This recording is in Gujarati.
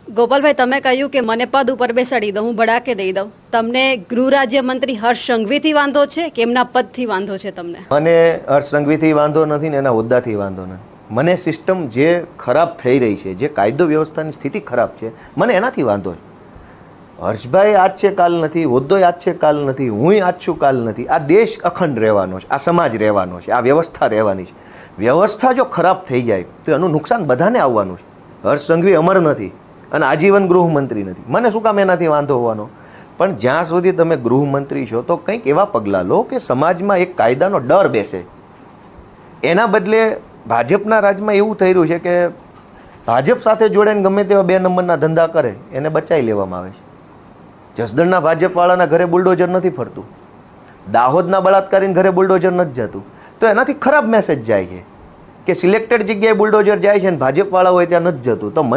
ગોપાલભાઈ, તમે કહ્યું કે મને પદ ઉપર બેસાડી દો, હું ભડાકે દઈ દઉં. તમને ગૃહ રાજ્યમંત્રી હર્ષ સંઘવીથી વાંધો છે કે એમના પદથી વાંધો છે તમને? મને હર્ષ સંઘવીથી વાંધો નથી ને એના હોદ્દાથી વાંધો નથી. મને સિસ્ટમ જે ખરાબ થઈ રહી છે, જે કાયદો વ્યવસ્થાની સ્થિતિ ખરાબ છે, મને એનાથી વાંધો છે. હર્ષભાઈ આજ છે કાલ નથી, હોદ્દોય આજ છે કાલ નથી, હુંય આજ છું કાલ નથી. આ દેશ અખંડ રહેવાનો છે, આ સમાજ રહેવાનો છે, આ વ્યવસ્થા રહેવાની છે. વ્યવસ્થા જો ખરાબ થઈ જાય તો એનું નુકસાન બધાને આવવાનું છે. હર્ષ સંઘવી અમર નથી અને આજીવન ગૃહમંત્રી નથી. મને શું કામ એનાથી વાંધો હોવાનો? પણ જ્યાં સુધી તમે ગૃહમંત્રી છો તો કંઈક એવા પગલાં લો કે સમાજમાં એક કાયદાનો ડર બેસે. એના બદલે ભાજપના રાજમાં એવું થઈ રહ્યું છે કે ભાજપ સાથે જોડાઈને ગમે તેવા 2 નંબરના ધંધા કરે એને બચાવી લેવામાં આવે છે. જસદણના ભાજપવાળાના ઘરે બુલડોઝર નથી ફરતું, દાહોદના બળાત્કારીને ઘરે બુલડોઝર નથી જતું. તો એનાથી ખરાબ મેસેજ જાય છે કે સિલેક્ટેડ જગ્યાએ બુલડોઝર જાય છે અને ભાજપવાળા હોય ત્યાં નથી જતું. તો મને